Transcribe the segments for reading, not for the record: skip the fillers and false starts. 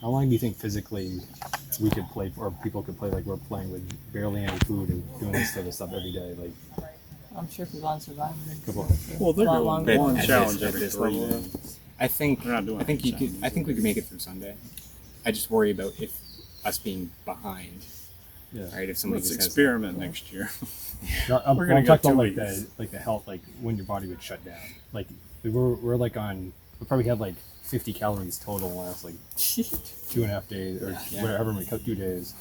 How long do you think physically we could play, or people could play like we're playing with barely any food and doing this type of stuff every day? Like, I'm sure if you're on Survivor, Couple- Well, they're a lot doing longer. one At challenge this- at every this 3 level, days. I think They're not doing I think you could. challenges. I think we could make it through Sunday. I just worry about if us being behind. yeah. Right? If somebody Let's just has experiment next year. No, I'm, We're gonna I'm go talking about 2 like weeks. the health, like when your body would shut down. Like we're like we probably had like 50 calories total in the last like 2.5 days or Yeah. whatever we cut 2 days,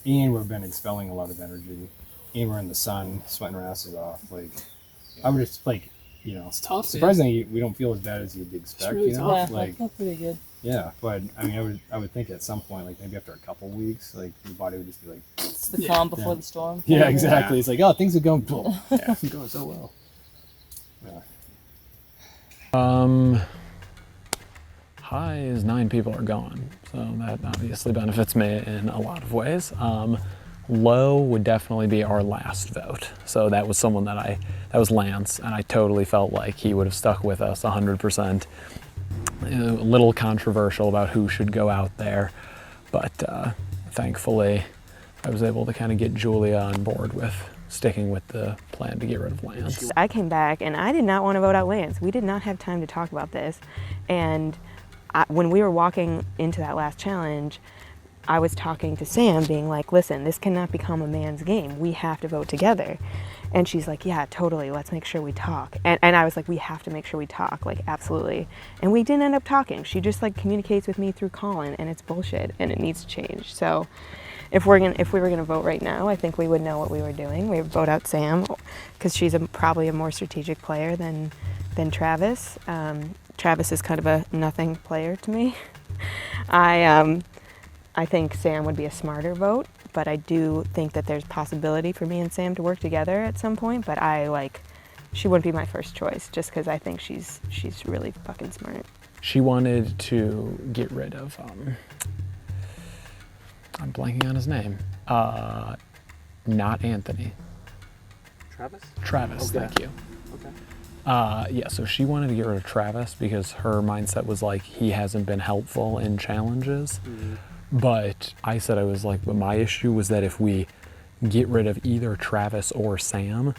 and we've been expelling a lot of energy, and we're in the sun sweating our asses off. Like I would just like It's tough. surprisingly we don't feel as bad as you'd expect. really You know, Yeah, like I feel pretty good. yeah, but I mean I would think at some point like maybe after a couple weeks like your body would just be like It's the Yeah. calm before Yeah. the storm. yeah exactly. It's like oh things are going it's going so well. Yeah. High is 9 people are gone, so that obviously benefits me in a lot of ways. Low would definitely be our last vote. So that was someone that was Lance, and I totally felt like he would have stuck with us 100%. A little controversial about who should go out there, but thankfully I was able to kind of get Julia on board with sticking with the plan to get rid of Lance. I came back and I did not want to vote out Lance. We did not have time to talk about this. And when we were walking into that last challenge, I was talking to Sam being like, listen, this cannot become a man's game. We have to vote together. And she's like, yeah, totally. Let's make sure we talk. And I was like, we have to make sure we talk, like, absolutely. And we didn't end up talking. She just like communicates with me through Colin, and it's bullshit and it needs to change. So if we were gonna vote right now, I think we would know what we were doing. We would vote out Sam because she's probably a more strategic player than Travis. Travis is kind of a nothing player to me. I think Sam would be a smarter vote, but I do think that there's possibility for me and Sam to work together at some point. But she wouldn't be my first choice just because I think she's really fucking smart. She wanted to get rid of, I'm blanking on his name, not Anthony. Travis, Okay. thank you. Okay. Yeah, so she wanted to get rid of Travis because her mindset was like, he hasn't been helpful in challenges. But I said, but my issue was that if we get rid of either Travis or Sam,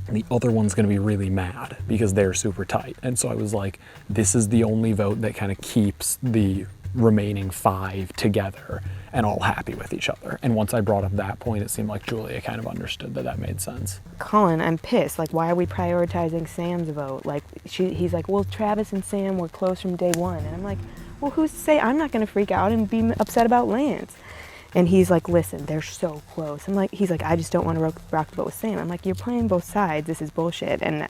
the other one's going to be really mad because they're super tight. And so I was like, this is the only vote that kind of keeps the remaining 5 together and all happy with each other. And once I brought up that point, it seemed like Julia kind of understood that made sense. Colin, I'm pissed. Like, why are we prioritizing Sam's vote? Like, he's like, well, Travis and Sam were close from day one. And I'm like, well, who's to say I'm not going to freak out and be upset about Lance? And he's like, listen, they're so close. He's like, I just don't want to rock the boat with Sam. I'm like, you're playing both sides. This is bullshit. And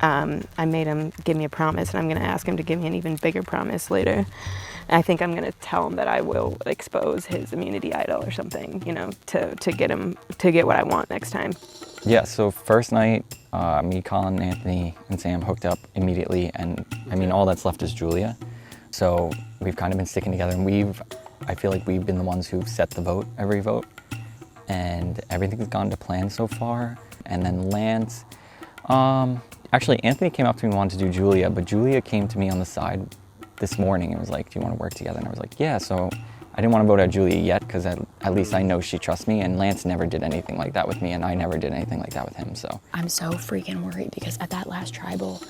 I made him give me a promise, and I'm going to ask him to give me an even bigger promise later. I think I'm going to tell him that I will expose his immunity idol or something, to get what I want next time. Yeah, so first night, me, Colin, Anthony, and Sam hooked up immediately, and I mean, all that's left is Julia. So we've kind of been sticking together, and I feel like we've been the ones who've set the vote, every vote, and everything's gone to plan so far. And then Lance, actually Anthony came up to me and wanted to do Julia, but Julia came to me on the side this morning and was like, do you want to work together? And I was like, yeah, so I didn't want to vote out Julia yet, because at least I know she trusts me, and Lance never did anything like that with me, and I never did anything like that with him, so. I'm so freaking worried because at that last tribal,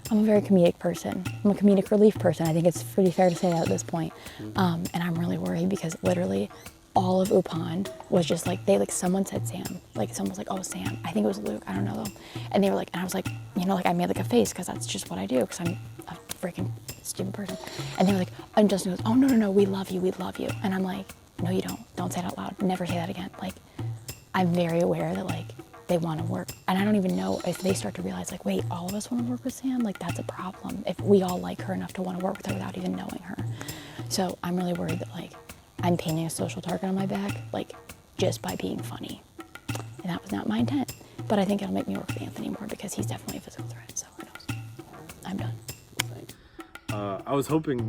I'm a very comedic person. I'm a comedic relief person. I think it's pretty fair to say that at this point. And I'm really worried because literally all of Upon was just like, someone said Sam. Like someone was like, oh, Sam. I think it was Luke, I don't know though. And they were like, and I was like, I made like a face because that's just what I do because I'm a freaking stupid person. And they were like, and Justin goes, oh, no, we love you. And I'm like, no, you don't. Don't say it out loud. Never say that again. Like, I'm very aware that they want to work. And I don't even know if they start to realize wait, all of us want to work with Sam? That's a problem. If we all like her enough to want to work with her without even knowing her. So I'm really worried that I'm painting a social target on my back, just by being funny. And that was not my intent. But I think it'll make me work with Anthony more because he's definitely a physical threat, so who knows. I'm done. I was hoping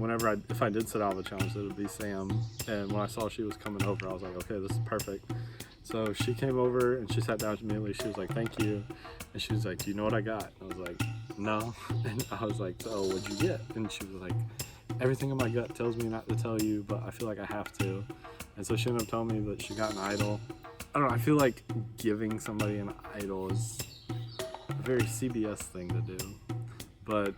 if I did sit out of the challenge, that it would be Sam. And when I saw she was coming over, I was like, okay, this is perfect. So she came over and she sat down immediately. She was like, thank you. And she was like, do you know what I got? And I was like, no. And I was like, so what'd you get? And she was like, everything in my gut tells me not to tell you, but I feel like I have to. And so she ended up telling me that she got an idol. I don't know, I feel like giving somebody an idol is a very CBS thing to do. But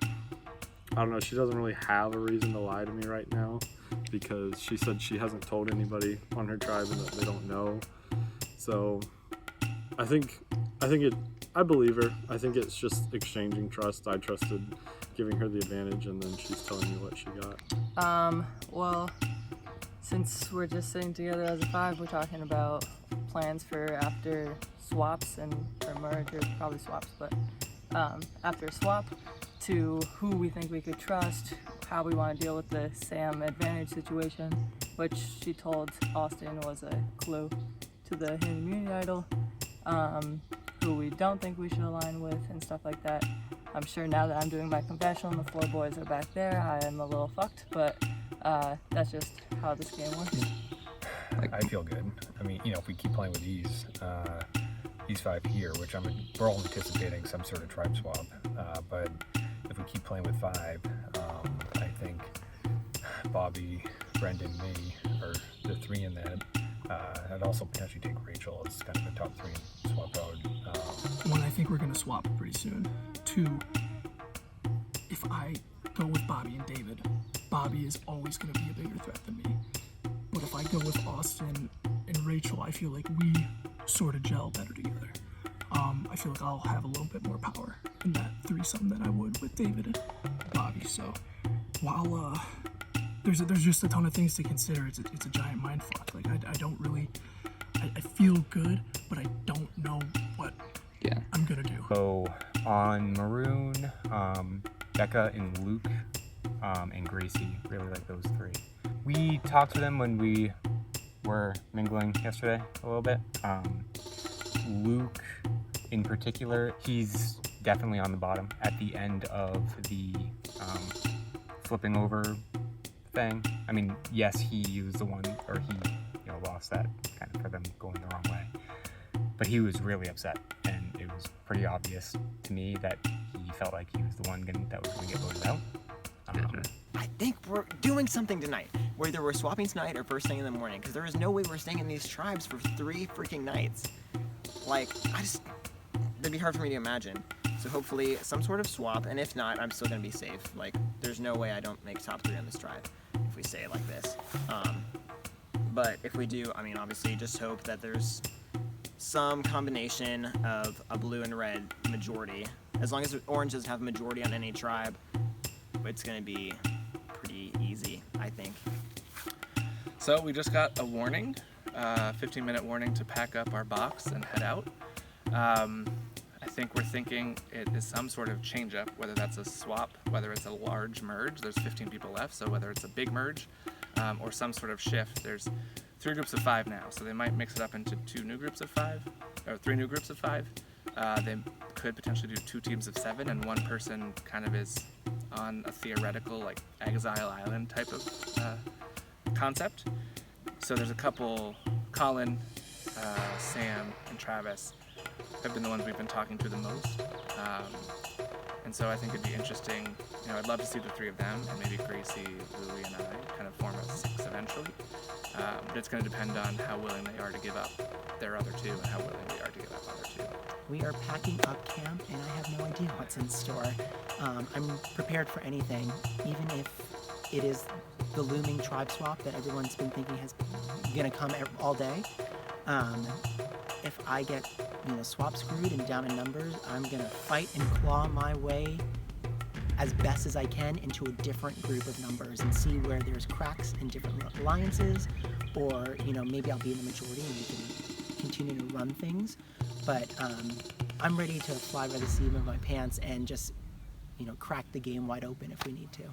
I don't know, she doesn't really have a reason to lie to me right now, because she said she hasn't told anybody on her tribe and that they don't know. So I believe her. I think it's just exchanging trust. I trusted giving her the advantage, and then she's telling me what she got. Well, since we're just sitting together as a 5, we're talking about plans for after swaps or merge, or probably swaps, but after a swap, to who we think we could trust, how we want to deal with the Sam advantage situation, which she told Austin was a clue to the hidden immunity idol, who we don't think we should align with, and stuff like that. I'm sure now that I'm doing my confessional and the 4 boys are back there, I am a little fucked, but that's just how this game works. I feel good. I mean, if we keep playing with these 5 here, which we're all anticipating some sort of tribe swap, but if we keep playing with 5, I think Bobby, Brendan, me are the 3 in that. I'd also potentially take Rachel as kind of a top 3 swap out. 1, I think we're going to swap pretty soon. 2, if I go with Bobby and David, Bobby is always going to be a bigger threat than me. But if I go with Austin and Rachel, I feel like we sort of gel better together. I feel like I'll have a little bit more power in that threesome than I would with David and Bobby. So while there's just a ton of things to consider, it's a giant mind fuck. Like I don't really, I feel good, but I don't know what I'm gonna do. So on Maroon, Becca and Luke, and Gracie, really like those 3. We talked to them when we were mingling yesterday a little bit. Luke in particular, he's definitely on the bottom at the end of the flipping over thing. I mean, yes, he was the one, or he lost that kind of for them going the wrong way. But he was really upset, and it was pretty obvious to me that he felt like he was the one that was going to get voted out. I think we're doing something tonight, whether we're swapping tonight or first thing in the morning, because there is no way we're staying in these tribes for 3 freaking nights. Like, that'd be hard for me to imagine. So hopefully some sort of swap, and if not, I'm still gonna be safe. Like, there's no way I don't make top 3 on this tribe if we stay it like this. But if we do, I mean, obviously just hope that there's some combination of a blue and red majority. As long as orange doesn't have a majority on any tribe, it's gonna be pretty easy, I think. So we just got a warning, 15-minute warning to pack up our box and head out. I think we're thinking it is some sort of change up, whether that's a swap, whether it's a large merge, there's 15 people left, so whether it's a big merge, or some sort of shift. There's 3 groups of 5 now, so they might mix it up into 2 new groups of 5, or 3 new groups of 5. They could potentially do 2 teams of 7, and one person kind of is on a theoretical, like, Exile Island type of concept. So there's a couple, Colin, Sam, and Travis have been the ones we've been talking to the most. And so I think it'd be interesting, I'd love to see the 3 of them, and maybe Gracie, Louie, and I kind of form a 6 eventually. But it's going to depend on how willing they are to give up their other 2 and how willing they are to give up other 2. We are packing up camp, and I have no idea what's in store. I'm prepared for anything, even if it is the looming tribe swap that everyone's been thinking is going to come all day. If I get, swap screwed and down in numbers, I'm going to fight and claw my way as best as I can into a different group of numbers and see where there's cracks in different alliances, or, maybe I'll be in the majority and we can continue to run things. But I'm ready to fly by the seat of my pants and just, crack the game wide open if we need to.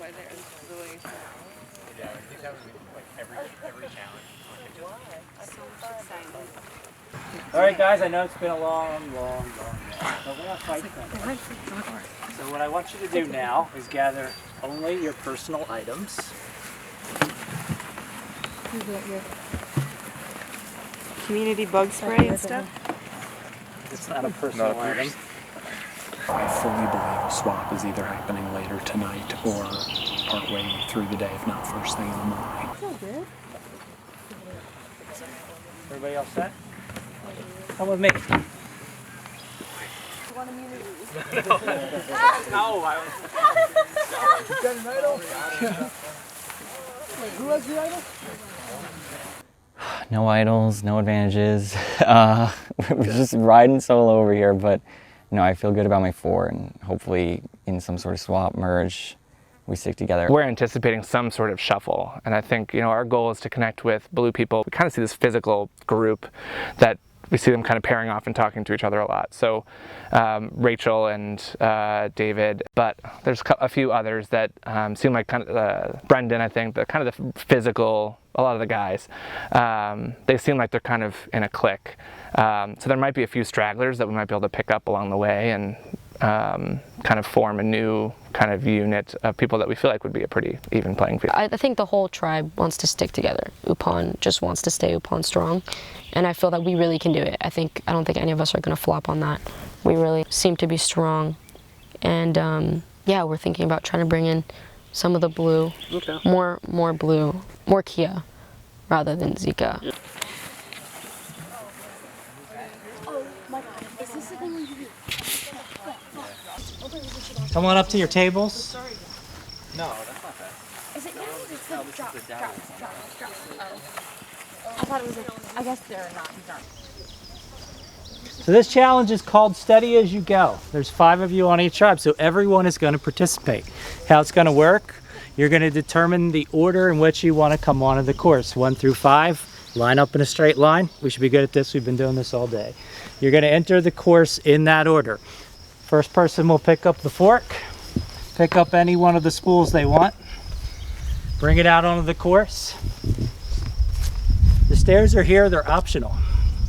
why they're the way. Yeah, I think that would be like every challenge. So much excitement. All right, guys, I know it's been a long day, but we're not fighting them. So what I want you to do now is gather only your personal items. Community bug spray and stuff? It's not a personal item. I fully believe a swap is either happening later tonight or partway through the day, if not first thing in the morning. Everybody all set? Come with me. No, I was... You got an idol? Wait, who has the idol? No idols, no advantages. We're just riding solo over here, but you know, I feel good about my 4, and hopefully in some sort of swap merge, we stick together. We're anticipating some sort of shuffle, and I think, you know, our goal is to connect with blue people. We kind of see this physical group that we see them kind of pairing off and talking to each other a lot. So Rachel and David, but there's a few others that seem like kind of Brendan, I think, the kind of the physical, a lot of the guys, they seem like they're kind of in a clique. So there might be a few stragglers that we might be able to pick up along the way and kind of form a new kind of unit of people that we feel like would be a pretty even playing field. I think the whole tribe wants to stick together. Upon just wants to stay Upon strong, and I feel that we really can do it. I don't think any of us are going to flop on that. We really seem to be strong, and yeah, we're thinking about trying to bring in some of the blue, more blue, more Kia, rather than Zika. Yeah. Come on up to your tables. No, that's not that. Is it now? It's like drop. I thought it was I guess they're not drop. So this challenge is called Steady As You Go. There's 5 of you on each tribe, so everyone is going to participate. How it's going to work, you're going to determine the order in which you want to come onto the course, 1 through 5. Line up in a straight line. We should be good at this. We've been doing this all day. You're going to enter the course in that order. First person will pick up the fork, pick up any one of the spools they want, bring it out onto the course. The stairs are here, they're optional.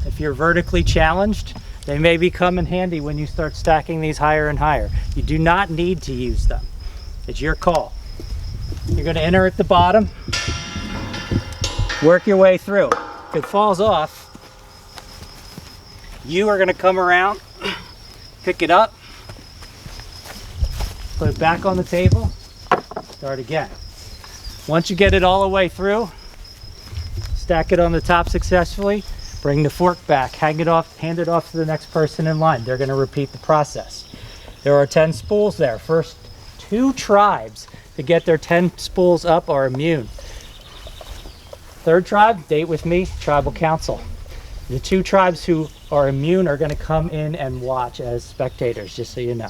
If you're vertically challenged, they may become in handy when you start stacking these higher and higher. You do not need to use them. It's your call. You're going to enter at the bottom, work your way through. If it falls off, you are going to come around, pick it up, put it back on the table, start again. Once you get it all the way through, stack it on the top successfully, bring the fork back, hand it off to the next person in line. They're going to repeat the process. There are 10 spools there. First 2 tribes to get their 10 spools up are immune. Third tribe, date with me, tribal council. The 2 tribes who are immune are going to come in and watch as spectators, just so you know.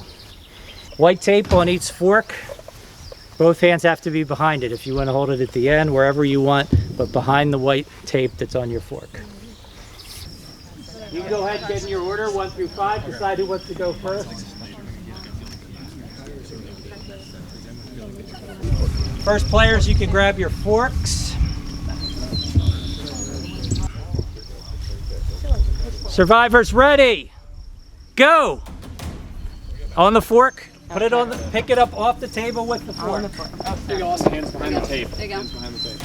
White tape on each fork. Both hands have to be behind it. If you want to hold it at the end, wherever you want, but behind the white tape that's on your fork. You can go ahead and get in your order, 1 through 5. Decide who wants to go first. First players, you can grab your forks. Survivors ready. Go. On the fork. Put it on the, pick it up off the table with the fork. There you go, also hands behind the tape. There you go. Hands behind the tape.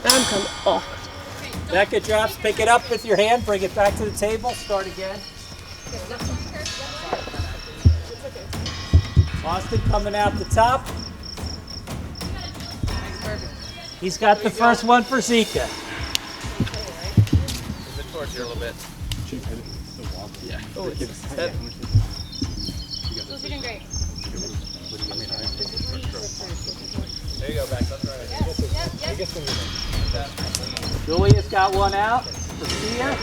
I'm coming. Oh. Becca drops, pick it up with your hand, bring it back to the table, start again. Austin coming out the top. He's got the first one for Zika. Towards you a little bit. Yeah. Oh, it's heavy. Those are doing great. There you go, back. That's right. Julia's got one out for Sia.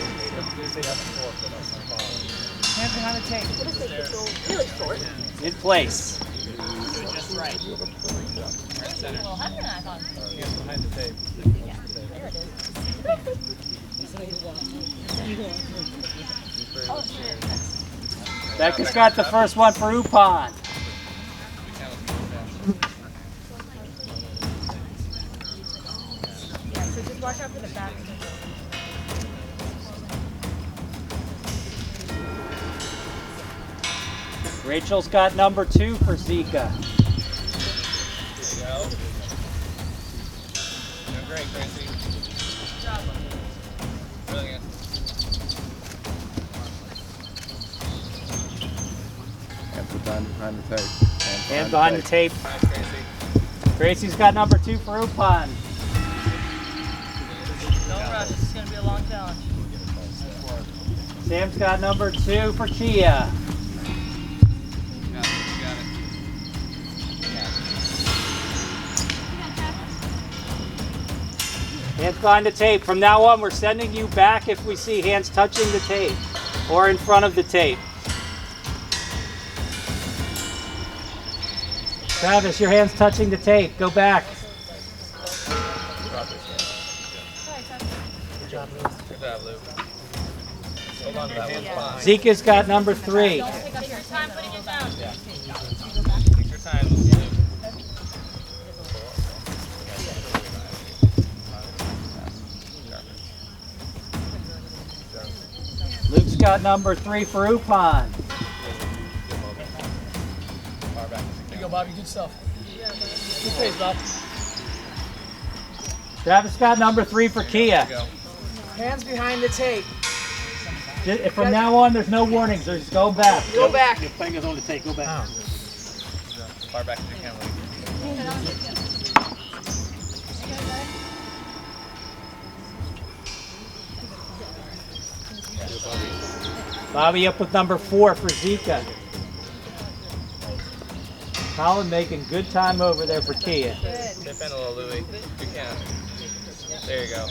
Hands behind the tape. Really short. In place. Just right. Center. Well, higher than I thought. Hands behind the tape. Yeah, there it is. Becca's got the first one for Upon. Yeah, so just watch out for the back. Rachel's got number 2 for Zika. Doing great, Gracie. Good job. Brilliant. And put down behind the tape. And behind the tape. Nice, Gracie. Gracie's got number 2 for Upon. Don't rush. This is going to be a long challenge. Sam's got number 2 for Kia. Hands behind the tape. From now on, we're sending you back if we see hands touching the tape or in front of the tape. Travis, your hand's touching the tape. Go back. Good job, Luke. Hold on to that one. Fine. Zika's got number 3. Take your time putting it down. Take your time, Luke. Luke's got number 3 for Upon. There you go, Bobby. Good stuff. Good face, Bob. Travis got number 3 for Kia. Hands behind the tape. From now on, there's no warnings. Just go back. Go back. Your fingers on the tape. Go back. Far back as you can, Luke. Bobby up with number 4 for Zika. Colin making good time over there for Kia. Dip in a little, Louie. If you can. There you go.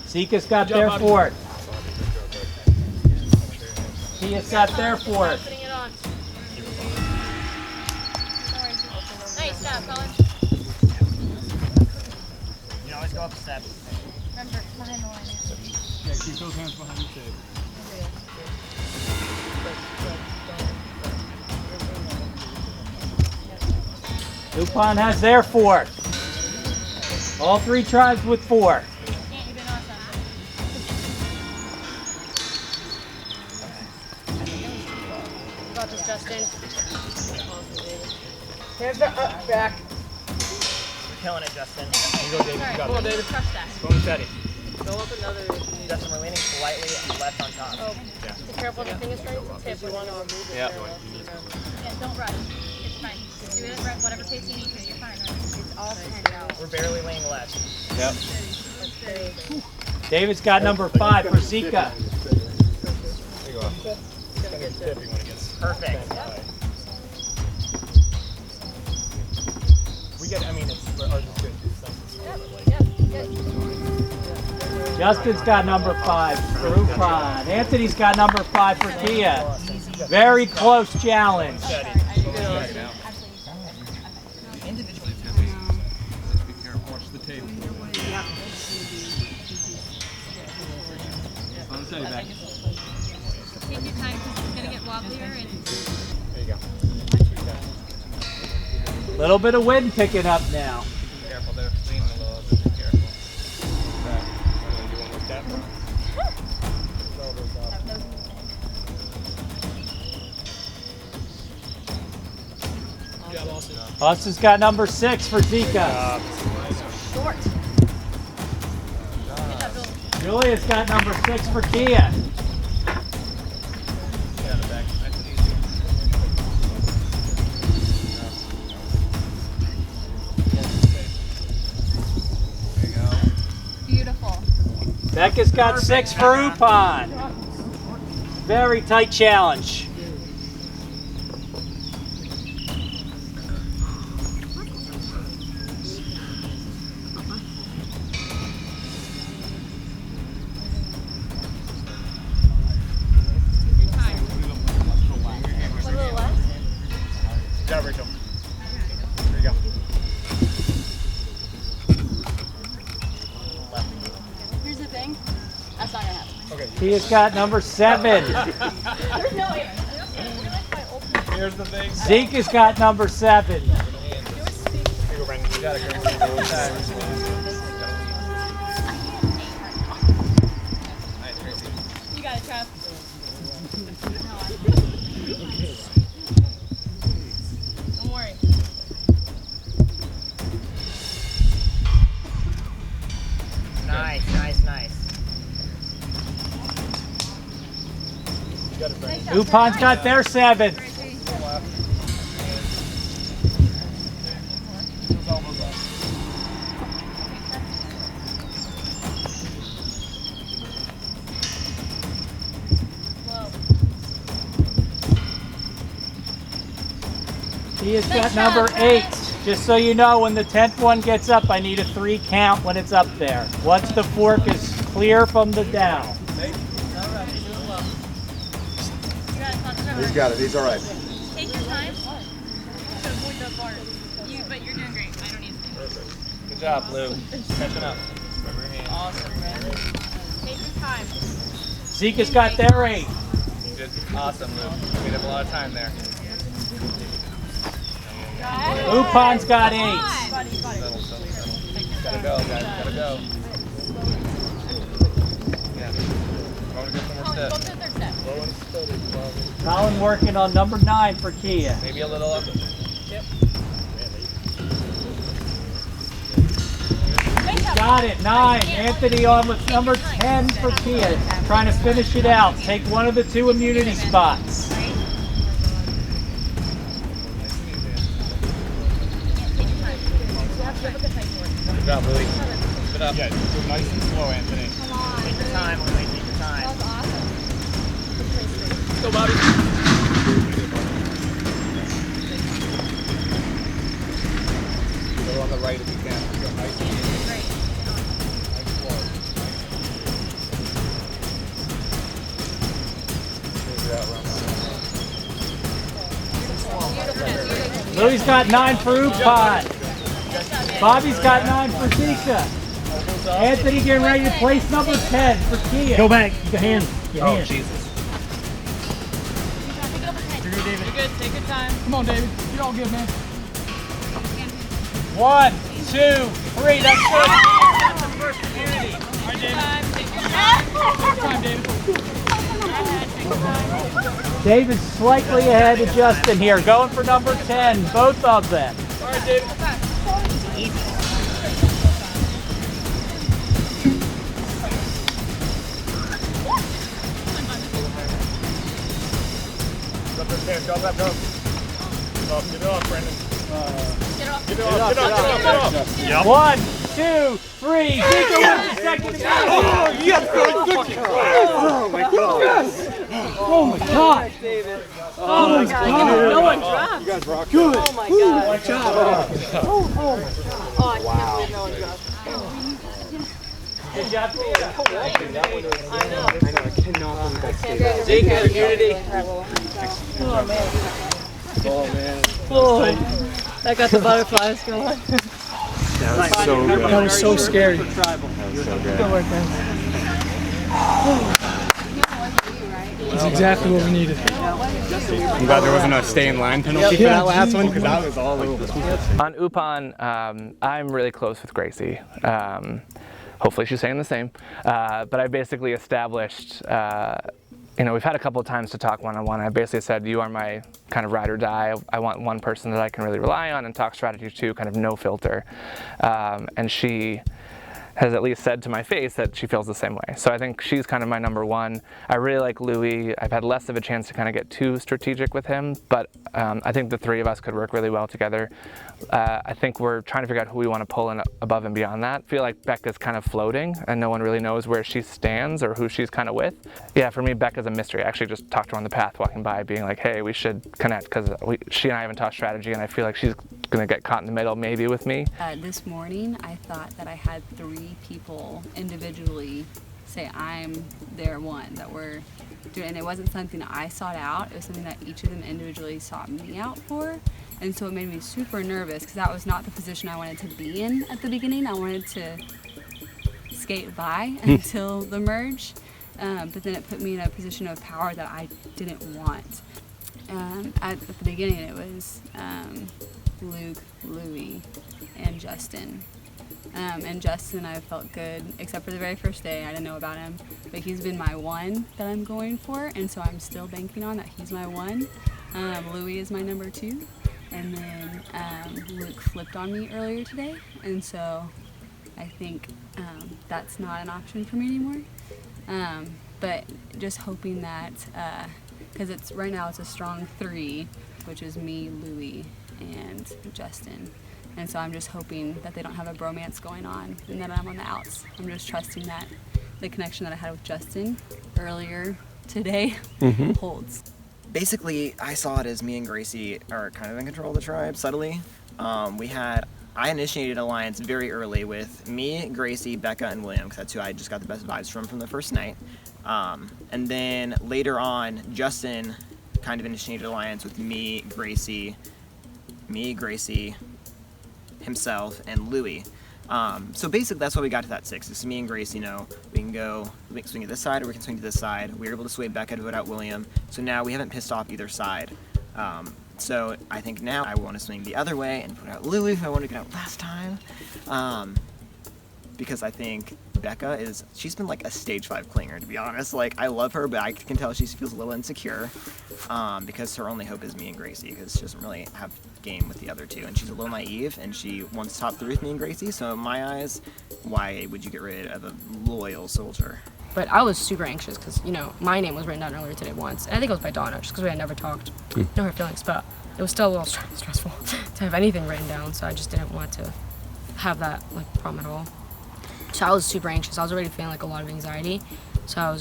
Zika's got their 4th. Kia's got their 4th. Nice job, Colin. You always go up a step. Remember, behind the line. Yeah, keep those hands behind the tape. Upon has their 4th. All 3 tribes with 4. Got this, Justin. Hands are up, back. You're killing it, Justin. You go, David. You got Come on, it. David. Crush that. Go and steady. Go up another. Justin, we're leaning slightly left on top. Oh, Yeah. be careful of the finger straight. If you want to remove it, Yeah. Yeah, don't rush. It's fine. Just do it right, whatever pace you need to. You're fine, right? it's all 10 out. We're barely leaning left. Yep. David's got number 5 for Zika. There you go. Perfect. We get, I mean, it's, ours is good. Justin's got number 5 for Upon. Anthony's got number 5 for Kia. Very close challenge. Watch the tape. I'll tell you back. Take your time because it's going to get wobblier and... There you go. Little bit of wind picking up now. Careful, they're leaning a little bit. Be careful. Right. You want to look that one? Yeah, Austin. Austin's got number 6 for Zika. Short. Julia's got number 6 for Kia. Yeah, the back. Nice and easy. There you go. Beautiful. Becca's got 6 for Upon. Very tight challenge. What a little left? Good job, Rachel. There you go. Here's the thing. Tia's got number 7. There's no way. Here's the big. Zeke has got number 7. You got it, Trav. Don't worry. Nice, nice, nice. Upon's got their 7. Tia's got number 8. Just so you know, when the 10th one gets up, I need a 3 count when it's up there. Once the fork is clear from the down. He's got it. He's all right. Take your time to avoid the bars. But you're doing great. I don't need to. Perfect. Good job, Lou. Catching up. Awesome, man. Take your time. Zeke has got their 8. Good. Awesome, Lou. We have a lot of time there. Upon's got 8. Settle. Gotta go, guys. Gotta go. Yeah. I want to get some more steps. Slow and steady, Bobby. Colin working on number 9 for Kia. Maybe a little up. Yep. Got it, 9. Anthony on with number 10 for Kia. Trying to finish it out. Take one of the 2 immunity spots. Good job, Louie. Keep it up. Yeah, go nice and slow, Anthony. Come on. Take your time, Louie. Take your time. That was awesome. Go, Bobby. Go on the right if you can. Go nice and easy. Nice flow. Louie's got 9 for Upon. Bobby's got 9 for Zika. Anthony getting ready to place number 10 for Kia. Go back. Your hand. Your hand. Jesus. You're good. Take your time. Come on, David. You're all good, man. 1, 2, 3. That's good. That's the first immunity. All right, David. Take your time. Take your time, David. David's slightly ahead of Justin here. Going for number 10, both of them. All right, David. Go, go, go. Get it off, Brendan. Get it off. Yep. 1, 2, 3. Zika wins the second immunity. Oh, yes, good job. Oh my God. Oh my God. Oh my God. No one dropped. You guys rock. Good. Oh my God. Good job. Oh my God. Oh, I can't believe no one dropped. Good job, Tia. I know. I cannot believe that stayed out. Zika immunity. Oh man. Oh, man. Oh, that got the butterflies going. That was so good. That was so scary. That was so good. Good work, man. That's exactly what we needed. I'm glad there wasn't a stay in line penalty for that last one because that was all like this one. On Upon, I'm really close with Gracie. Hopefully she's saying the same. But I basically established, we've had a couple of times to talk one-on-one. I basically said, you are my kind of ride or die. I want one person that I can really rely on and talk strategy to, kind of no filter. And she has at least said to my face that she feels the same way. So I think she's kind of my number 1. I really like Louie. I've had less of a chance to kind of get too strategic with him, but I think the 3 of us could work really well together. I think we're trying to figure out who we want to pull in above and beyond that. I feel like Becca's kind of floating and no one really knows where she stands or who she's kind of with. Yeah, for me, Becca's a mystery. I actually just talked to her on the path walking by being like, hey, we should connect because she and I haven't talked strategy and I feel like she's going to get caught in the middle maybe with me. This morning, I thought that I had 3 people individually say I'm their one that we're doing, and it wasn't something I sought out. It was something that each of them individually sought me out for, and so it made me super nervous because that was not the position I wanted to be in at the beginning. I wanted to skate by until the merge. but then it put me in a position of power that I didn't want. At the beginning, it was Luke, Louie, and Justin. And Justin, I felt good, except for the very first day. I didn't know about him, but he's been my one that I'm going for, and so I'm still banking on that he's my one. Louie is my number 2, and then Luke flipped on me earlier today, and so I think that's not an option for me anymore. But just hoping that, because right now it's a strong 3, which is me, Louie, and Justin. And so I'm just hoping that they don't have a bromance going on and that I'm on the outs. I'm just trusting that the connection that I had with Justin earlier today holds. Basically, I saw it as me and Gracie are kind of in control of the tribe, subtly. I initiated an alliance very early with me, Gracie, Becca, and William, because that's who I just got the best vibes from the first night. And then later on, Justin kind of initiated an alliance with me, Gracie, himself, and Louie. So basically that's why we got to that 6. It's me and Grace, we can swing to this side or we can swing to this side. We were able to sway Becca to vote out William. So now we haven't pissed off either side. So I think now I want to swing the other way and put out Louie, who I wanted to get out last time. Because I think Becca she's been like a stage 5 clinger, to be honest. Like, I love her, but I can tell she feels a little insecure because her only hope is me and Gracie, because she doesn't really have game with the other 2, and she's a little naive, and she wants to top 3 with me and Gracie. So in my eyes, why would you get rid of a loyal soldier? But I was super anxious because, my name was written down earlier today once, and I think it was by Donna, just because we had never talked. No hard feelings, but it was still a little stressful to have anything written down, so I just didn't want to have that problem at all. So I was super anxious. I was already feeling like a lot of anxiety, so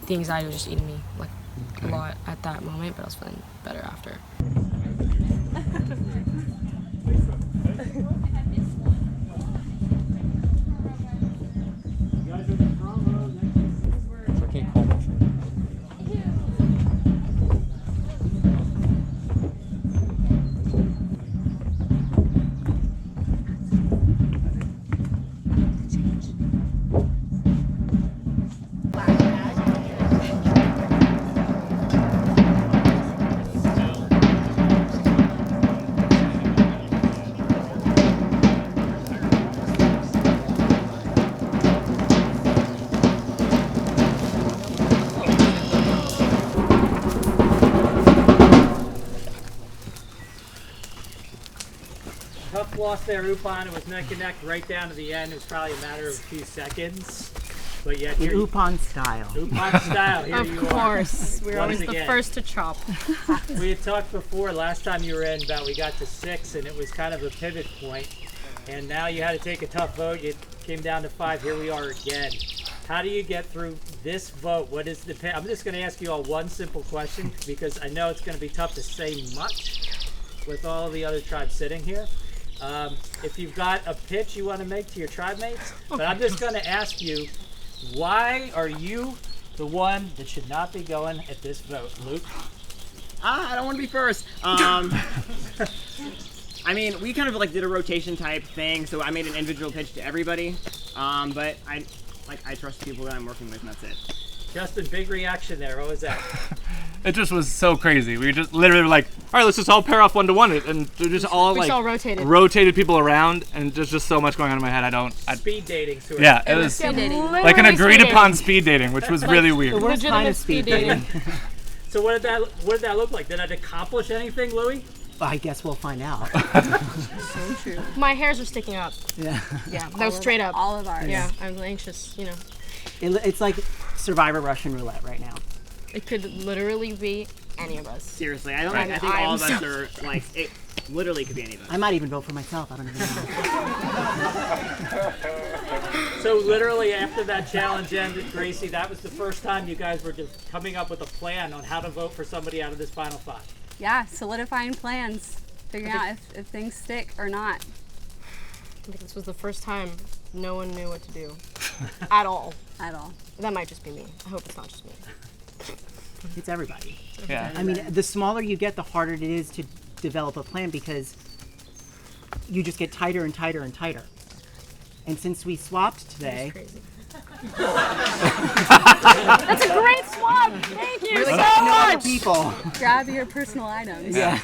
the anxiety was just eating me like a lot at that moment, but I was feeling better after. Tough loss there, Upon. It was neck and neck right down to the end. It was probably a matter of a few seconds. But yet, in Upon style. Upon style, here you are. Of course. We're always the again. first to chop. We had talked before, last time you were in, about we got to 6, and it was kind of a pivot point. And now you had to take a tough vote. You came down to 5. Here we are again. How do you get through this vote? What is the? I'm just going to ask you all one simple question, because I know it's going to be tough to say much with all the other tribes sitting here. If you've got a pitch you want to make to your tribe mates, but I'm just going to ask you, why are you the one that should not be going at this vote, Luke? I don't want to be first. I mean, we kind of did a rotation type thing, so I made an individual pitch to everybody. But I trust the people that I'm working with, and that's it. Justin, big reaction there. What was that? It just was so crazy. We just literally were like, all right, let's just all pair off 1-to-1, and they're just all We all rotated. rotated people around, and there's just so much going on in my head. Speed dating, sort of. Yeah, it was like an agreed upon speed dating, which was really weird. The worst kind of speed dating. So what did that look like? Did it accomplish anything, Louie? I guess we'll find out. So true. My hairs are sticking up. Yeah. Yeah, that was straight up. All of ours. Yeah, I was anxious, It's like Survivor Russian roulette right now. It could literally be any of us. Seriously, I think all of us are it literally could be any of us. I might even vote for myself. I don't even know. So literally after that challenge ended, Gracie, that was the first time you guys were just coming up with a plan on how to vote for somebody out of this final 5. Yeah, solidifying plans, figuring out if things stick or not. I think this was the first time no one knew what to do. At all. At all. That might just be me. I hope it's not just me. It's everybody. Yeah. I mean, the smaller you get, the harder it is to develop a plan, because you just get tighter and tighter and tighter. And since we swapped today, That's a great swap. Thank you Really so got to know other much. people. Grab your personal items. Yeah.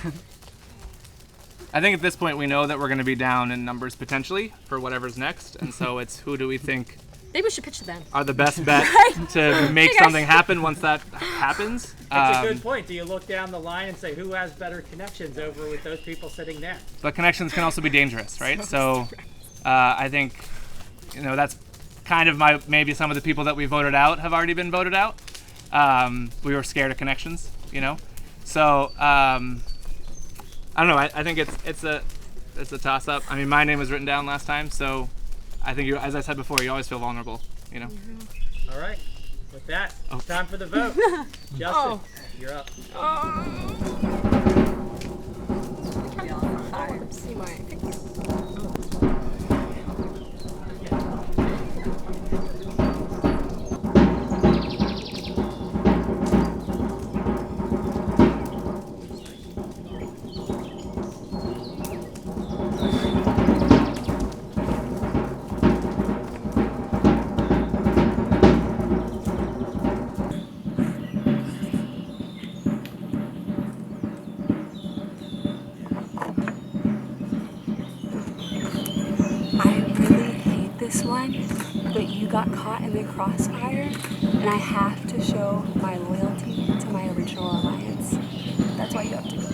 I think at this point we know that we're going to be down in numbers potentially for whatever's next, and so it's who do we think Maybe we should pitch to them. are the best bets to make Hey, guys. something happen once that happens. That's a good point. Do you look down the line and say who has better connections over with those people sitting there? But connections can also be dangerous, right? So I think, that's kind of maybe some of the people that we voted out have already been voted out. We were scared of connections, So I don't know. I think it's a toss up. I mean, my name was written down last time, so I think as I said before, you always feel vulnerable, All right. With that, it's time for the vote. Justin, you're up. This one, but you got caught in the crossfire, and I have to show my loyalty to my original alliance. That's why you have to go.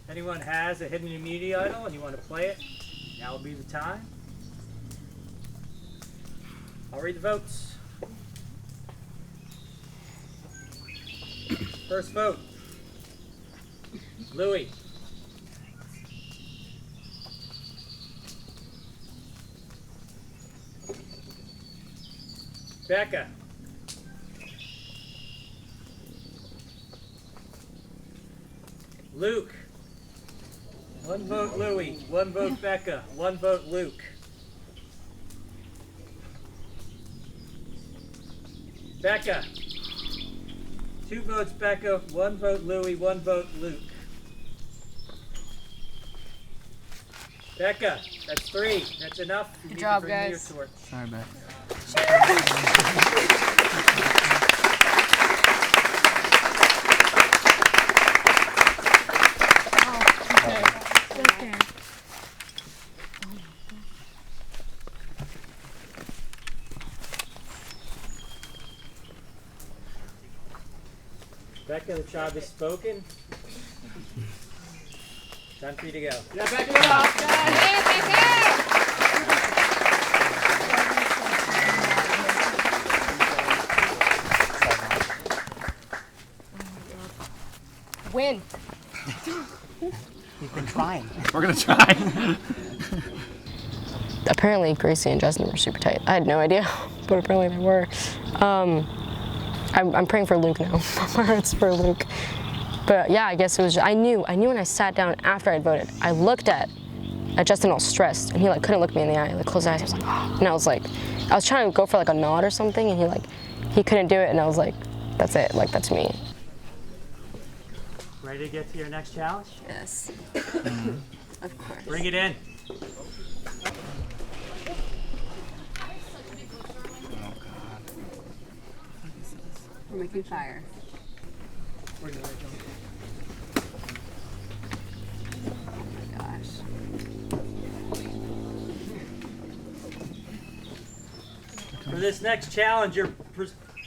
Anyone has a hidden immunity idol and you want to play it, now will be the time. I'll read the votes. First vote, Louis. Becca. Luke. One vote Louis, one vote Becca, one vote Luke. Becca. 2 votes Becca, 1 vote Louis, 1 vote Luke. Becca, that's 3. That's enough. You Good need job, to bring me guys. your torch. Sorry, Beck. Becca, the tribe is spoken. Time for you to go. Yeah, back it up. win. We've been trying. We're gonna try. Apparently Gracie and Justin were super tight. I had no idea, but apparently they were. I'm praying for Luke now. My heart's for Luke. But yeah, I guess it was, I knew when I sat down after I'd voted, I looked at Justin all stressed, and he like couldn't look me in the eye, like closed his eyes, he was like, oh. And I was like, I was trying to go for like a nod or something, and he couldn't do it, and I was like, that's it, like that's me. Ready to get to your next challenge? Yes. Of course. Bring it in. We're making fire. Oh my gosh. For this next challenge, you're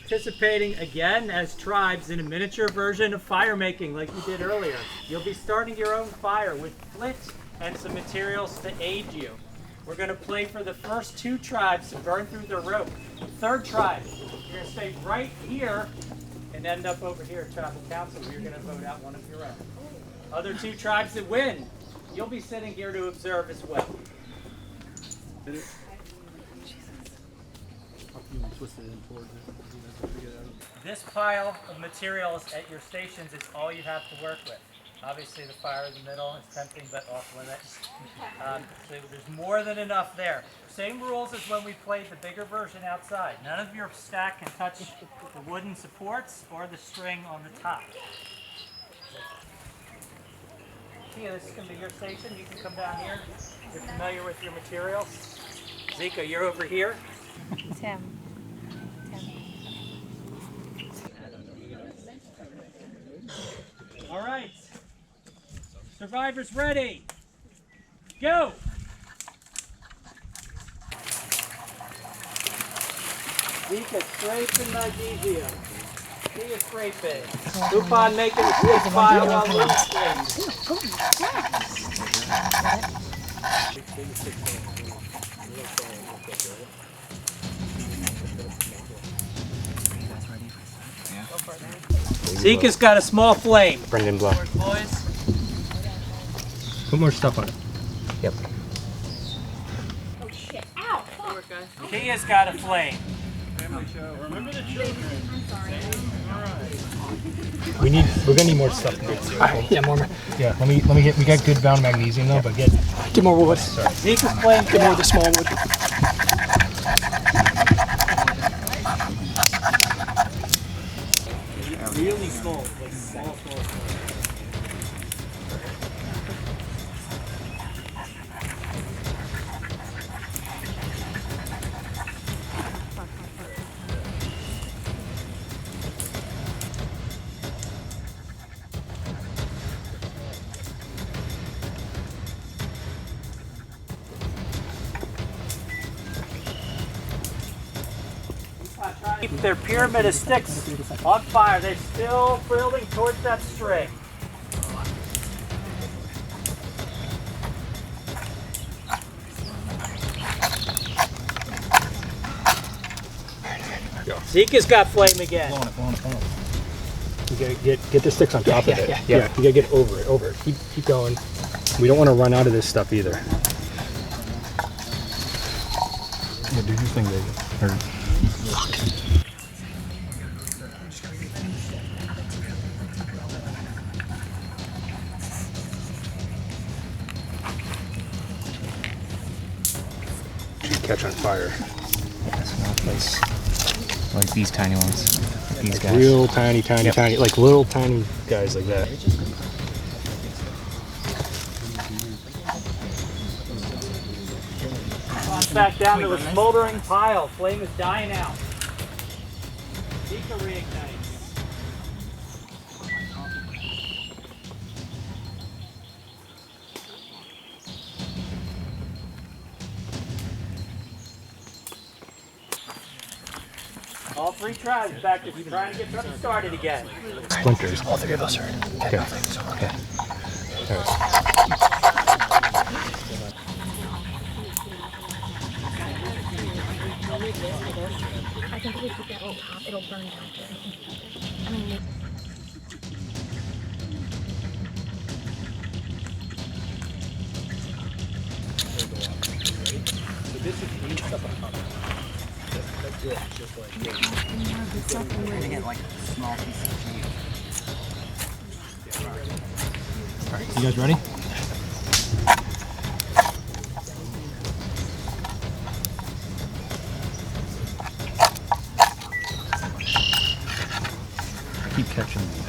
participating again as tribes in a miniature version of fire making like you did earlier. You'll be starting your own fire with flint and some materials to aid you. We're going to play for the first 2 tribes to burn through their rope. Third tribe, you're going to stay right here and end up over here at Tribal Council where you're going to vote out one of your own. Other 2 tribes that win, you'll be sitting here to observe as well. This pile of materials at your stations is all you have to work with. Obviously the fire in the middle is tempting but off limits. So there's more than enough there. Same rules as when we played the bigger version outside. None of your stack can touch the wooden supports or the string on the top. Tia, this is going to be your station. You can come down here. You're familiar with your materials. Zika, you're over here. Tim. All right. Survivors ready. Go. Zika scraping Nigeria. Tia scraping. Upon making a big pile on Zika's got a small flame. Brendan, blow. Put more stuff on it. Yep. Oh shit. Ow! Tia's got a flame. Remember the children. I'm sorry. We're gonna need more stuff. Yeah, more. Yeah, let me get. We got good bound magnesium though, but get more wood. Sorry. Zika's flame. Get more of the small wood. Really small, like small. Keep their pyramid of sticks on fire. They're still building towards that string. Zika's got flame again. Blow on it. You gotta get the sticks on top of it. Yeah, you gotta get over it. Keep going. We don't want to run out of this stuff either. Yeah, do your thing, David. Catch on fire. Like these tiny ones. Like these guys. Real tiny, like little tiny guys like that. Back down to a smoldering pile. Flame is dying out. Zika reignites. All 3 tribes back to trying to get something started again. Splinters. All 3 of us heard. Okay. Okay. All right. I think if we put that on top, it'll burn down. I mean, We're gonna get like a small piece of cheese. Alright, you guys ready? I keep catching these.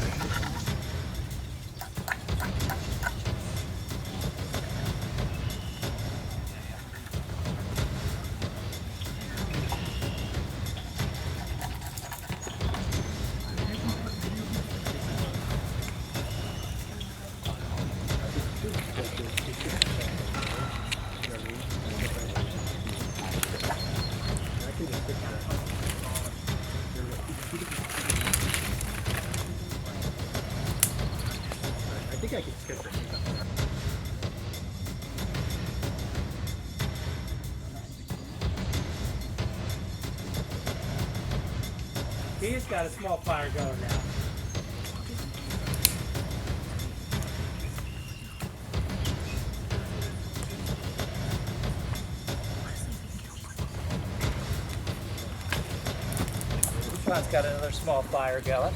I think I can skip it. He's got a small fire going now. Sean's got another small fire going.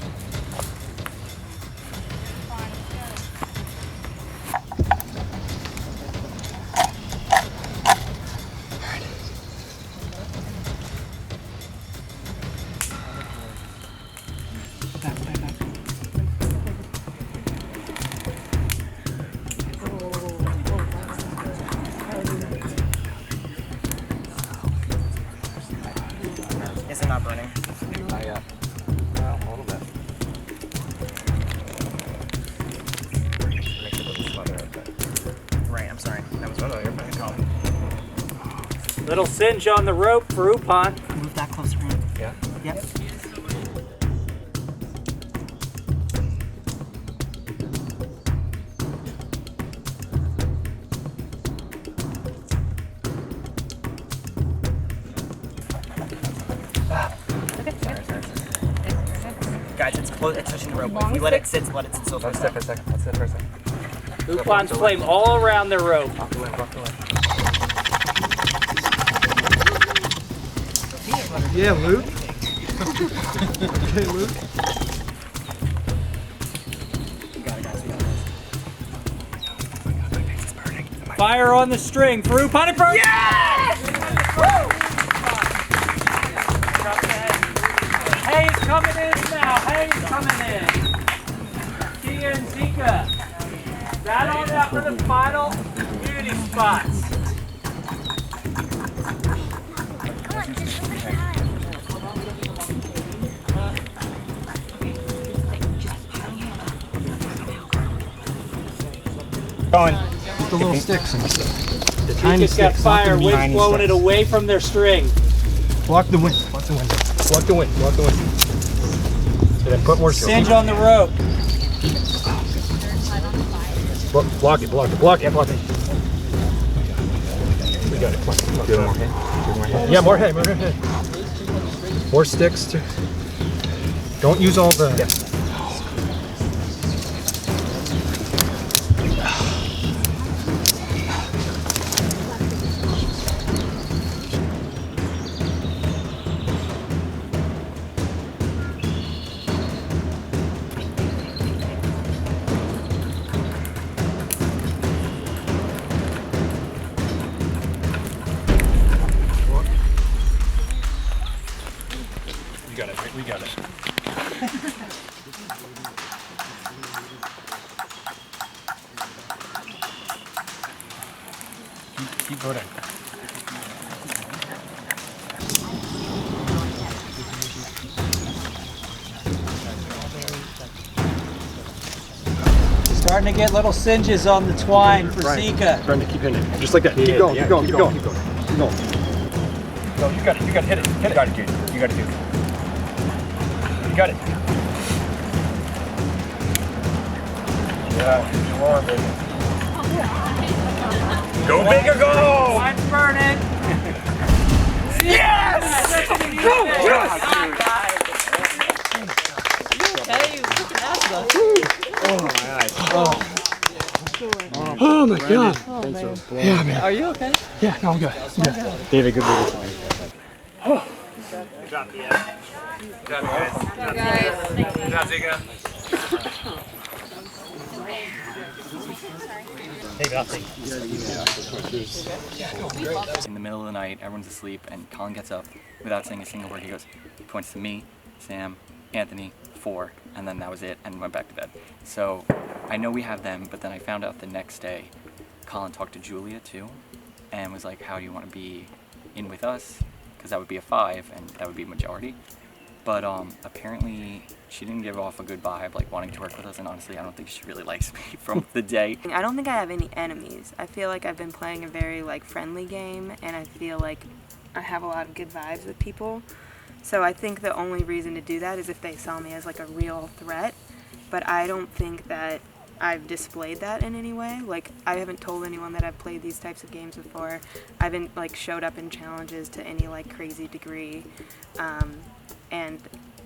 Is it not burning? Not yet. Well, a little bit. Make sure it doesn't smother it, but... Right, I'm sorry. That was what you're fucking calling. Little singe on the rope for Upon. Move that closer in. Yeah? Yep. Guys, it's close. It's touching the rope. If you let it sit, let it sit still for a second. Let's sit for a second. Upon's flame all around the rope. Walk away, walk away. Yeah, Luke. Okay, Luke. Fire on the string for Upon and burn. Yes! Hayes coming in now. Hayes coming in. Tia and Zika. That on out for the final beauty spots. Going. The little sticks and stuff. The tiny Zika's got sticks. fire. Not the Wind's blowing it away from their string. Block the wind. Block the wind. Block the wind. Block the wind. So then put more Singe on the rope. Block it. Block it. Block it. Block it. We got it. Block it. Block it. More hay? Yeah, more hay. More hay. More sticks. Too. Don't use all the. Yeah. You got it. We got it. keep voting. Starting to get little singes on the twine for Zika. Trying to keep hitting it. Just like that. Keep going. Keep going. Keep going. Keep going. Keep going. No, you got it. You got to hit it. Hit it. You got it, dude. You got to do it. You got it. Yeah, you are, baby. Go big or go! Twine's burning. Yes! Go! Yes! Okay, you freaking ass. Oh my eyes. Oh my god. Oh, man. Yeah, man. Are you okay? Yeah, no, I'm good. I'm good. David, good movie. Good job, Thea. Good job, guys. Good job, Zika. In the middle of the night, everyone's asleep, and Colin gets up without saying a single word. He goes, he points to me, Sam, Anthony, 4, and then that was it, and went back to bed. So I know we have them, but then I found out the next day, Colin talked to Julia too, and was like, how do you want to be in with us? Because that would be a 5, and that would be majority. But apparently she didn't give off a good vibe, like wanting to work with us, and honestly, I don't think she really likes me from the day. I don't think I have any enemies. I feel like I've been playing a very like friendly game, and I feel like I have a lot of good vibes with people. So I think the only reason to do that is if they saw me as like a real threat, but I don't think that I've displayed that in any way. Like, I haven't told anyone that I've played these types of games before. I haven't like showed up in challenges to any like crazy degree. And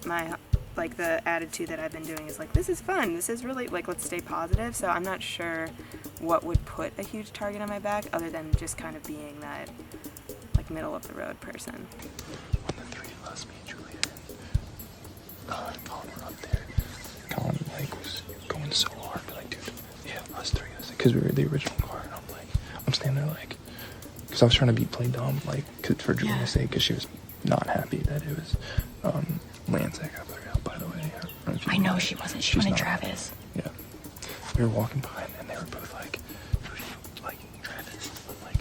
my like the attitude that I've been doing is like, this is fun, this is really like, let's stay positive. So I'm not sure what would put a huge target on my back other than just kind of being that like middle of the road person. When the three of us, me and Julia and Colin were up there, Colin like was going so hard, like, dude, yeah, us three, because we were the original car, and I'm standing there like, because I was trying to play dumb, like, for Julia's sake, because she was not happy that it was Lance that got put out, by the way. I know she wasn't. She wanted Travis. Yeah. We were walking by, and they were both like, who do you like, Travis? I'm like,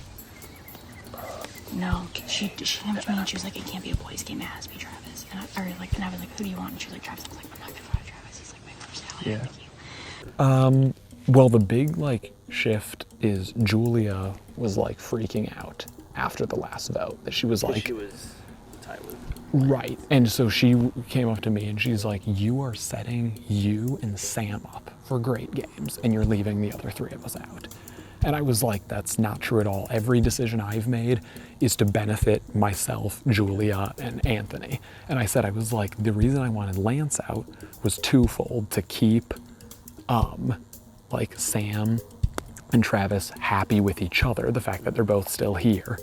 no, she came to me and she was like, it can't be a boys' game, it has to be Travis. And I was like, who do you want? And she was like, Travis. I was like, I'm not gonna vote Travis. He's like my personality. Yeah. Well, the big like shift is Julia was like freaking out after the last vote. That she was like, she was tied with. Right. And so she came up to me and she's like, you are setting you and Sam up for great games and you're leaving the other three of us out. And I was like, that's not true at all. Every decision I've made is to benefit myself, Julia, and Anthony. And I said, I was like, the reason I wanted Lance out was twofold: to keep like Sam and Travis happy with each other, the fact that they're both still here,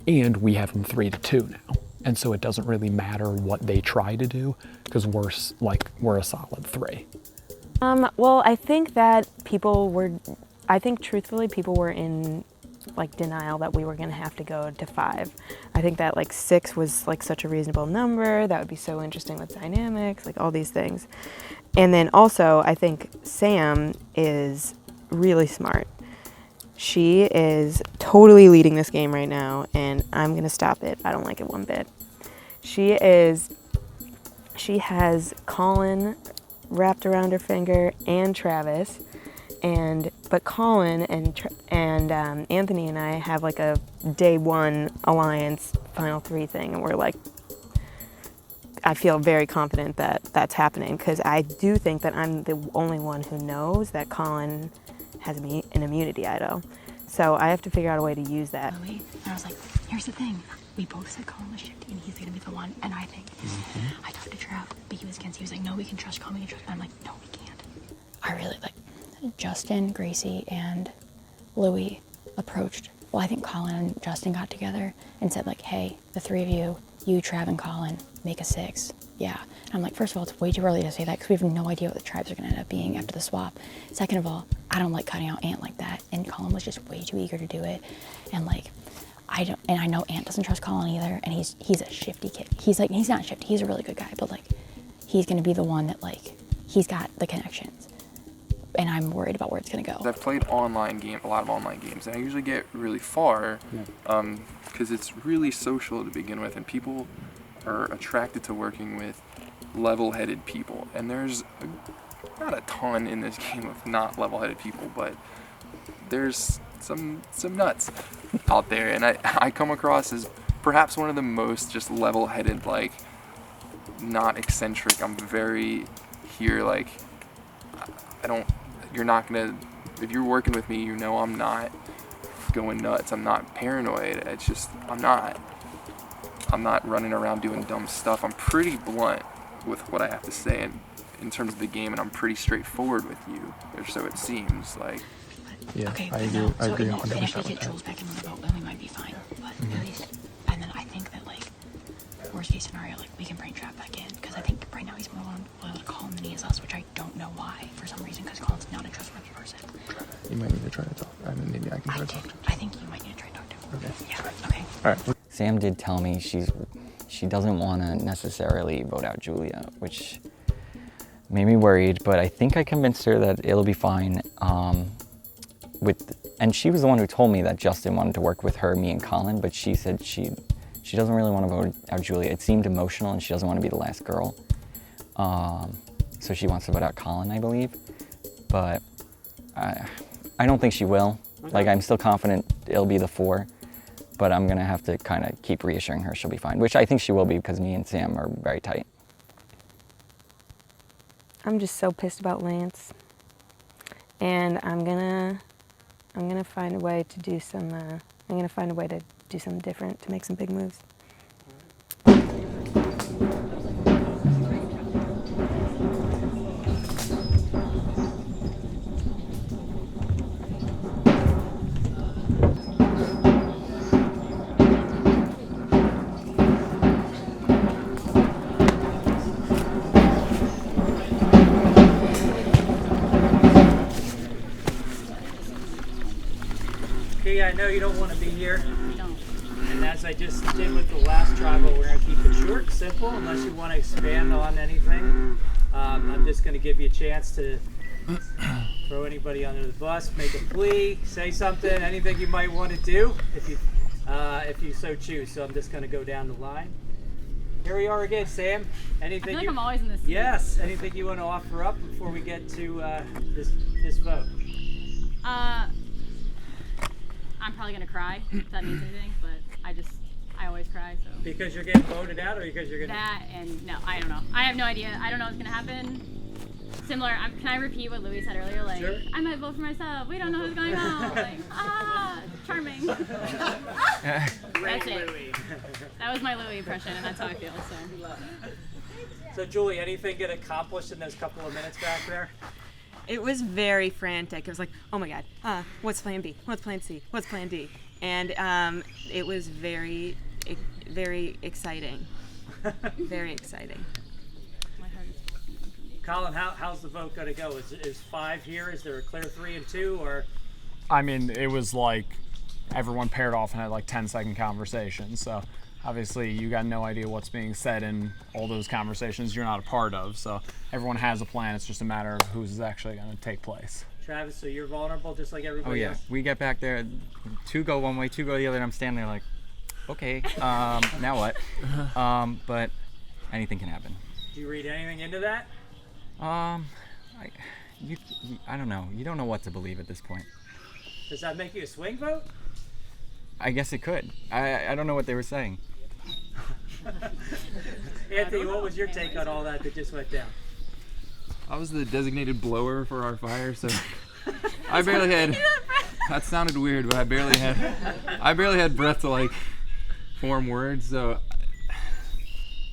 and we have them 3-2 now. And so it doesn't really matter what they try to do because we're a solid 3. Well, I think that truthfully people were in like denial that we were going to have to go to 5. I think that like 6 was like such a reasonable number. That would be so interesting with dynamics, like all these things. And then also I think Sam is really smart. She is totally leading this game right now, and I'm going to stop it. I don't like it one bit. She has Colin wrapped around her finger and Travis, but Colin and Anthony and I have like a day 1 alliance final 3 thing, and we're like, I feel very confident that that's happening because I do think that I'm the only one who knows that Colin has an immunity idol. So I have to figure out a way to use that. And I was like, here's the thing. We both said Colin was shifty and he's going to be the one. And I think, I talked to Trav, but he was like, no, we can trust Colin, we can trust. And I'm like, no, we can't. I really like Justin, Gracie, and Louie approached. Well, I think Colin and Justin got together and said like, hey, the 3 of you, Trav and Colin, make a 6. Yeah. And I'm like, first of all, it's way too early to say that because we have no idea what the tribes are going to end up being after the swap. Second of all, I don't like cutting out Ant like that. And Colin was just way too eager to do it. And like, I know Ant doesn't trust Colin either. And he's a shifty kid. He's not shifty. He's a really good guy. But like, he's going to be the one that like, he's got the connections. And I'm worried about where it's going to go. I've played a lot of online games, and I usually get really far because it's really social to begin with, and people are attracted to working with level-headed people. And there's not a ton in this game of not level-headed people, but there's some nuts out there, and I come across as perhaps one of the most just level-headed, like, not eccentric. I'm very here, like, you're not gonna, if you're working with me, you know I'm not going nuts. I'm not paranoid. It's just, I'm not running around doing dumb stuff. I'm pretty blunt with what I have to say in terms of the game, and I'm pretty straightforward with you, or so it seems like. Yeah, okay, I agree 100% and if we with get that. Jules back in the boat, then we might be fine. But at least, and then I think that like, worst case case scenario, like we can bring Trav back in because I think right now he's more loyal to Colin than he is us, which I don't know why for some reason because Colin's not a trustworthy person. You might need to try to talk. I mean, maybe I can try to talk to him. I think you might need to try to talk to him. Okay. Yeah. Okay. All right. Sam did tell me she doesn't want to necessarily vote out Julia, which made me worried, but I think I convinced her that it'll be fine. And she was the one who told me that Justin wanted to work with her, me, and Colin, but she said she doesn't really want to vote out Julia. It seemed emotional, and she doesn't want to be the last girl. So she wants to vote out Colin, I believe. But I don't think she will. Like, I'm still confident it'll be the 4, but I'm going to have to kind of keep reassuring her she'll be fine, which I think she will be because me and Sam are very tight. I'm just so pissed about Lance, and I'm gonna find a way to do some. I'm gonna find a way to do something different to make some big moves. Okay, I know you don't want to be here. And as I just did with the last tribal, we're going to keep it short and simple unless you want to expand on anything. I'm just going to give you a chance to throw anybody under the bus, make a plea, say something, anything you might want to do if you so choose. So I'm just going to go down the line. Here we are again, Sam. Anything I feel like I'm always in this seat. Yes. Anything you want to offer up before we get to this vote? I'm probably gonna cry if that means anything, but I always cry, so. Because you're getting voted out, or because you're gonna? That and no, I don't know. I have no idea. I don't know what's gonna happen. Similar. Can I repeat what Louis said earlier? Like, sure. I might vote for myself. We don't know who's going on. Like, charming. That's it. That was my Louis impression, and that's how I feel. So Julie, anything get accomplished in those couple of minutes back there? It was very frantic. It was like, oh my God, what's plan B? What's plan C? What's plan D? And it was very, very exciting. Very exciting. Colin, how's the vote going to go? Is 5 here? Is there a clear 3 and 2, or? I mean, it was like everyone paired off and had like 10-second conversations. So obviously you got no idea what's being said in all those conversations you're not a part of. So everyone has a plan. It's just a matter of who's actually going to take place. Travis, so you're vulnerable just like everybody else? We get back there, 2 go one way, 2 go the other, and I'm standing there like, okay, now what? But anything can happen. Do you read anything into that? I don't know. You don't know what to believe at this point. Does that make you a swing vote? I guess it could. I don't know what they were saying. Anthony, what was your take on all that just went down? I was the designated blower for our fire, so I barely had. That sounded weird, but I barely had breath to like form words. So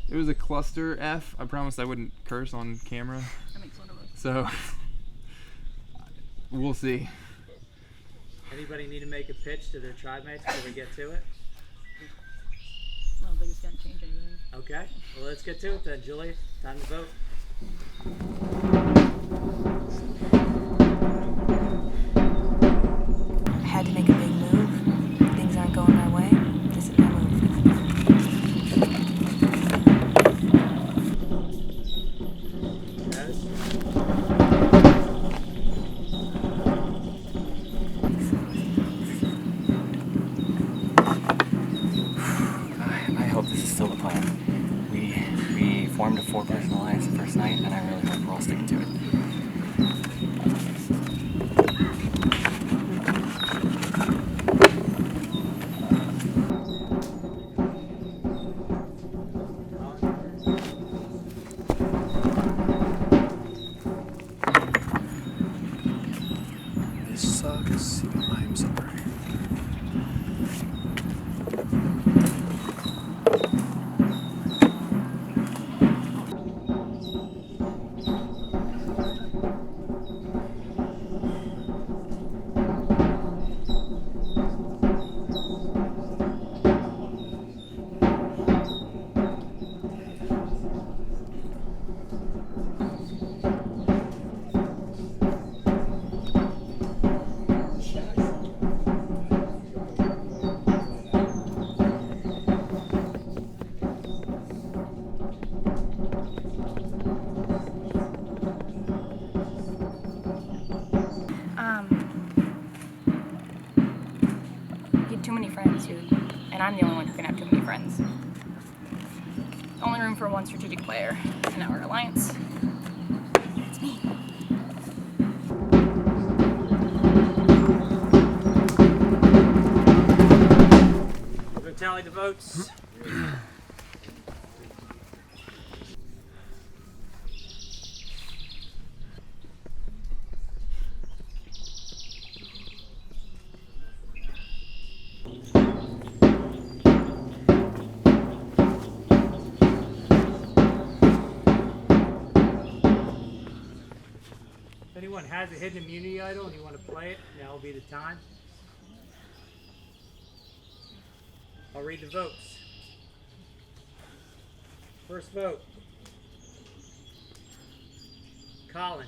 it was a cluster F. I promised I wouldn't curse on camera. That makes one of us. So we'll see. Anybody need to make a pitch to their tribe mates before we get to it? I don't think it's gonna change anything. Okay, well let's get to it then. Julia, time to vote. I had to make a big move. Things aren't going my way. This is my move. I hope this is still the plan. We formed a 4-person alliance the first night, and I really hope we're all sticking to it. This sucks. I'm sorry. too many friends, dude. And I'm the only one who can have too many friends. Only room for one strategic player in our alliance. It's me. We're gonna tally the votes. If anyone has a hidden immunity idol and you want to play it, now will be the time. I'll read the votes. First vote. Colin.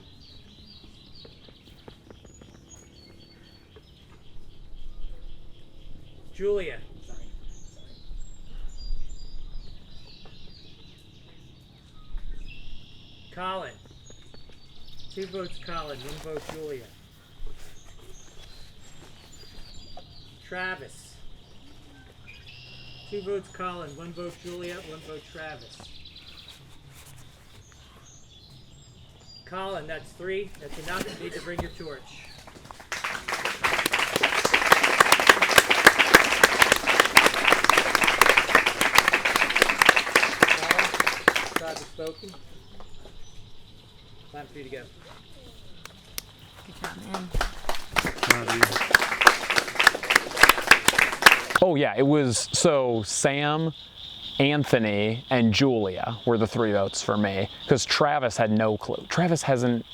Julia. Colin. 2 votes Colin, 1 vote Julia. Travis. 2 votes Colin, 1 vote Julia, 1 vote Travis. Colin, that's 3. That's enough. You need to bring your torch. Travis spoken. Time for you to go. Good job, man. Oh yeah, it was, so Sam, Anthony, and Julia were the 3 votes for me, because Travis had no clue. Travis hasn't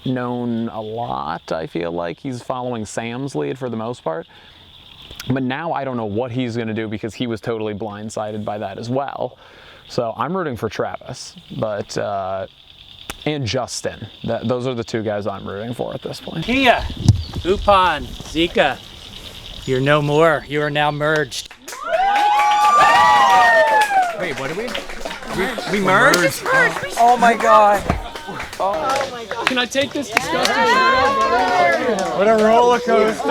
known a lot, I feel like. He's following Sam's lead for the most part. But now I don't know what he's gonna do because he was totally blindsided by that as well. So I'm rooting for Travis, but, and Justin. Those are the 2 guys I'm rooting for at this point. Kia, Upon, Zika, you're no more. You are now merged. Wait, what did we? We merged? Oh my god. Oh my god. Can I take this disgusting What a roller coaster.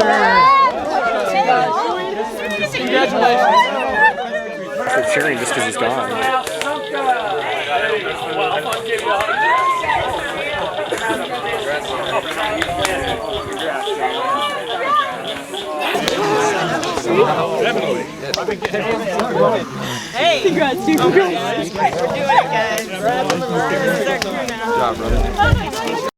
Congratulations. For cheering just because he's gone. Hey! Congrats, dude. We're doing it, guys. We're on the road. It's our crew now. Good job, brother.